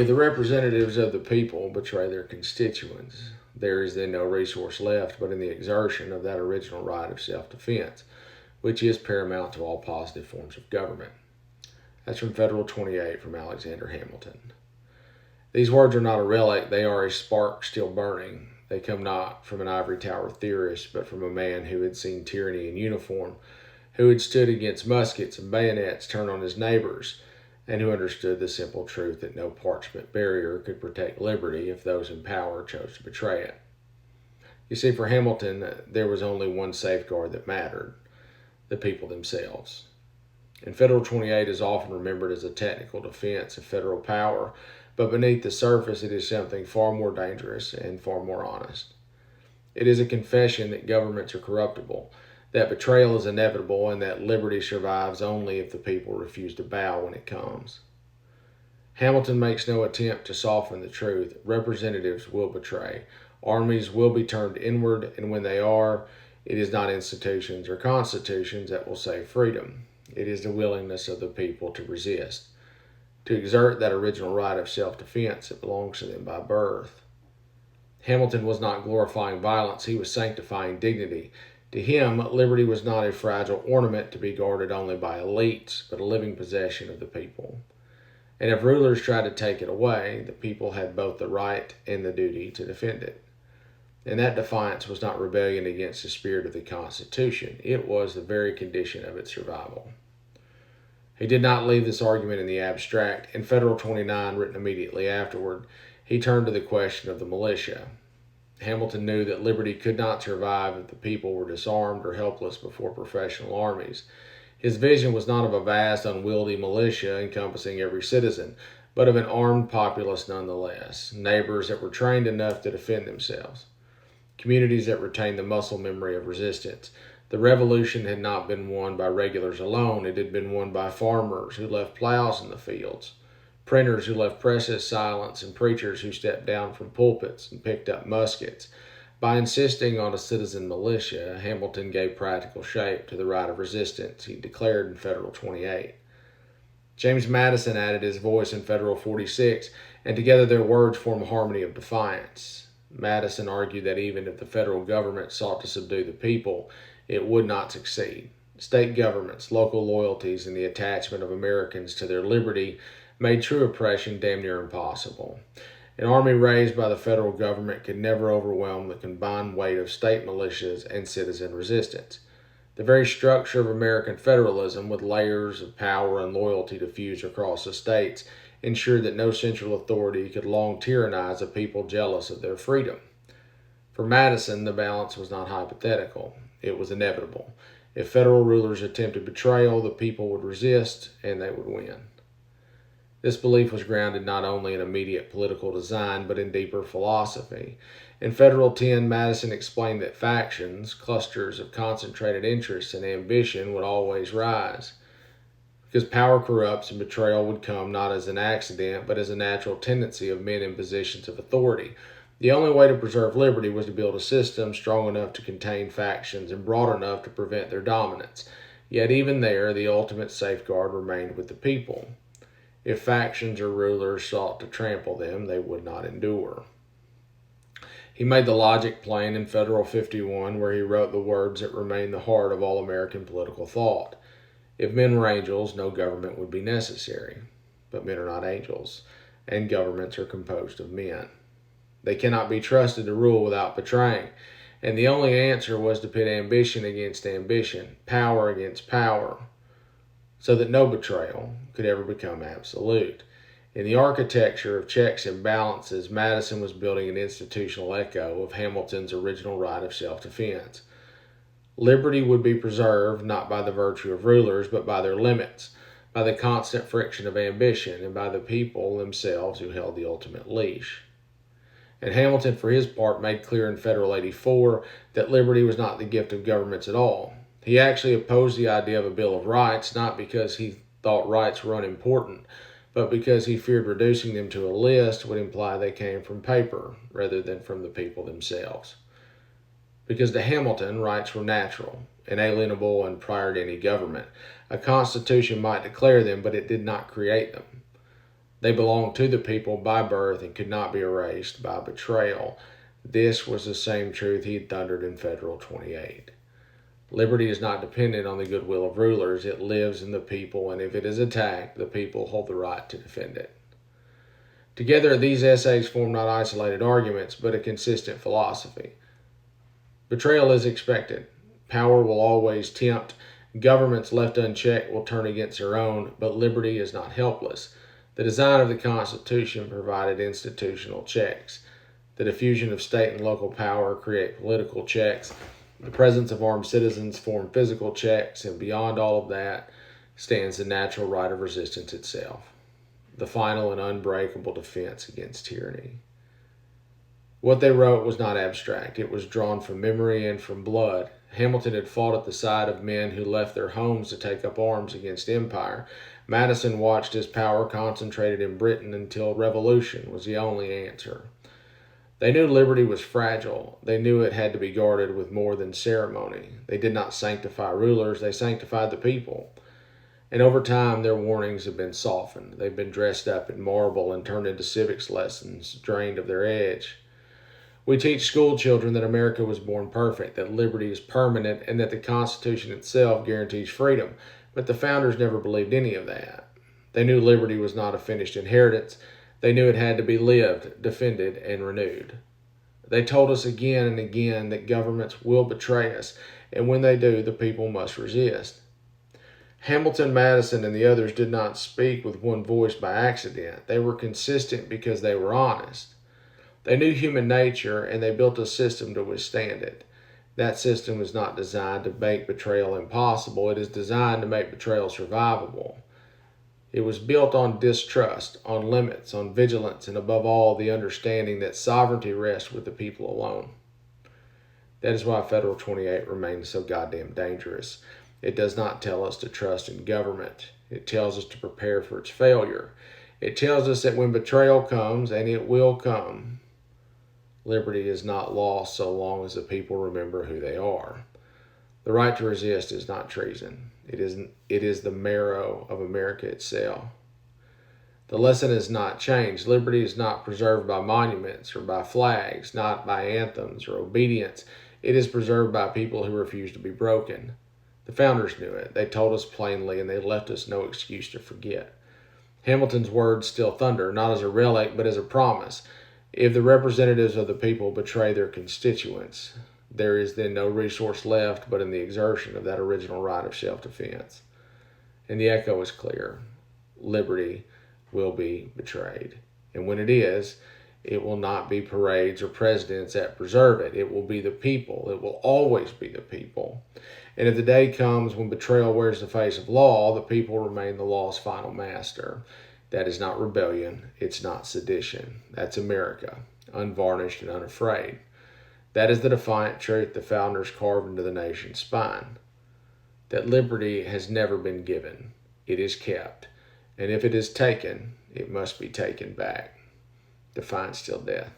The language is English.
If the representatives of the people betray their constituents, there is then no resource left but in the exertion of that original right of self-defense, which is paramount to all positive forms of government. That's from Federal 28 from Alexander Hamilton. These words are not a relic, they are a spark still burning. They come not from an ivory tower theorist, but from a man who had seen tyranny in uniform, who had stood against muskets and bayonets turned on his neighbors, and who understood the simple truth that no parchment barrier could protect liberty if those in power chose to betray it. You see, for Hamilton, there was only one safeguard that mattered: the people themselves. And Federal 28 is often remembered as a technical defense of federal power, but beneath the surface it is something far more dangerous and far more honest. It is a confession that governments are corruptible, that betrayal is inevitable, and that liberty survives only if the people refuse to bow when it comes. Hamilton makes no attempt to soften the truth. Representatives will betray. Armies will be turned inward, and when they are, it is not institutions or constitutions that will save freedom. It is the willingness of the people to resist, to exert that original right of self-defense that belongs to them by birth. Hamilton was not glorifying violence, he was sanctifying dignity. To him, liberty was not a fragile ornament to be guarded only by elites, but a living possession of the people. And if rulers tried to take it away, the people had both the right and the duty to defend it. And that defiance was not rebellion against the spirit of the Constitution. It was the very condition of its survival. He did not leave this argument in the abstract. In Federal 29, written immediately afterward, he turned to the question of the militia. Hamilton knew that liberty could not survive if the people were disarmed or helpless before professional armies. His vision was not of a vast, unwieldy militia encompassing every citizen, but of an armed populace nonetheless, neighbors that were trained enough to defend themselves, communities that retained the muscle memory of resistance. The revolution had not been won by regulars alone. It had been won by farmers who left plows in the fields, printers who left presses silent, and preachers who stepped down from pulpits and picked up muskets. By insisting on a citizen militia, Hamilton gave practical shape to the right of resistance he declared in Federal 28. James Madison added his voice in Federal 46, and together their words form a harmony of defiance. Madison argued that even if the federal government sought to subdue the people, it would not succeed. State governments, local loyalties, and the attachment of Americans to their liberty made true oppression damn near impossible. An army raised by the federal government could never overwhelm the combined weight of state militias and citizen resistance. The very structure of American federalism, with layers of power and loyalty diffused across the states, ensured that no central authority could long tyrannize a people jealous of their freedom. For Madison, the balance was not hypothetical. It was inevitable. If federal rulers attempted betrayal, the people would resist, and they would win. This belief was grounded not only in immediate political design, but in deeper philosophy. In Federal 10, Madison explained that factions, clusters of concentrated interests and ambition, would always rise, because power corrupts and betrayal would come not as an accident, but as a natural tendency of men in positions of authority. The only way to preserve liberty was to build a system strong enough to contain factions and broad enough to prevent their dominance. Yet even there, the ultimate safeguard remained with the people. If factions or rulers sought to trample them, they would not endure. He made the logic plain in Federal 51, where he wrote the words that remain the heart of all American political thought. If men were angels, no government would be necessary. But men are not angels, and governments are composed of men. They cannot be trusted to rule without betraying, and the only answer was to pit ambition against ambition, power against power, so that no betrayal could ever become absolute. In the architecture of checks and balances, Madison was building an institutional echo of Hamilton's original right of self-defense. Liberty would be preserved not by the virtue of rulers, but by their limits, by the constant friction of ambition, and by the people themselves who held the ultimate leash. And Hamilton, for his part, made clear in Federal 84 that liberty was not the gift of governments at all. He actually opposed the idea of a Bill of Rights, not because he thought rights were unimportant, but because he feared reducing them to a list would imply they came from paper rather than from the people themselves. Because to Hamilton, rights were natural, inalienable, and prior to any government. A constitution might declare them, but it did not create them. They belonged to the people by birth and could not be erased by betrayal. This was the same truth he had thundered in Federal 28. Liberty is not dependent on the goodwill of rulers. It lives in the people, and if it is attacked, the people hold the right to defend it. Together, these essays form not isolated arguments, but a consistent philosophy. Betrayal is expected. Power will always tempt. Governments left unchecked will turn against their own, but liberty is not helpless. The design of the Constitution provided institutional checks. The diffusion of state and local power create political checks. The presence of armed citizens form physical checks, and beyond all of that stands the natural right of resistance itself, the final and unbreakable defense against tyranny. What they wrote was not abstract. It was drawn from memory and from blood. Hamilton had fought at the side of men who left their homes to take up arms against empire. Madison watched his power concentrated in Britain until revolution was the only answer. They knew liberty was fragile. They knew it had to be guarded with more than ceremony. They did not sanctify rulers, they sanctified the people. And over time, their warnings have been softened. They've been dressed up in marble and turned into civics lessons, drained of their edge. We teach school children that America was born perfect, that liberty is permanent, and that the Constitution itself guarantees freedom. But the founders never believed any of that. They knew liberty was not a finished inheritance. They knew it had to be lived, defended, and renewed. They told us again and again that governments will betray us, and when they do, the people must resist. Hamilton, Madison, and the others did not speak with one voice by accident. They were consistent because they were honest. They knew human nature, and they built a system to withstand it. That system is not designed to make betrayal impossible. It is designed to make betrayal survivable. It was built on distrust, on limits, on vigilance, and above all, the understanding that sovereignty rests with the people alone. That is why Federal 28 remains so goddamn dangerous. It does not tell us to trust in government. It tells us to prepare for its failure. It tells us that when betrayal comes, and it will come, liberty is not lost so long as the people remember who they are. The right to resist is not treason. It is the marrow of America itself. The lesson has not changed. Liberty is not preserved by monuments or by flags, not by anthems or obedience. It is preserved by people who refuse to be broken. The founders knew it. They told us plainly, and they left us no excuse to forget. Hamilton's words still thunder, not as a relic, but as a promise. If the representatives of the people betray their constituents, there is then no resource left but in the exertion of that original right of self-defense. And the echo is clear. Liberty will be betrayed. And when it is, it will not be parades or presidents that preserve it. It will be the people. It will always be the people. And if the day comes when betrayal wears the face of law, the people remain the law's final master. That is not rebellion. It's not sedition. That's America, unvarnished and unafraid. That is the defiant truth the founders carved into the nation's spine. That liberty has never been given. It is kept. And if it is taken, it must be taken back. Defiance till death.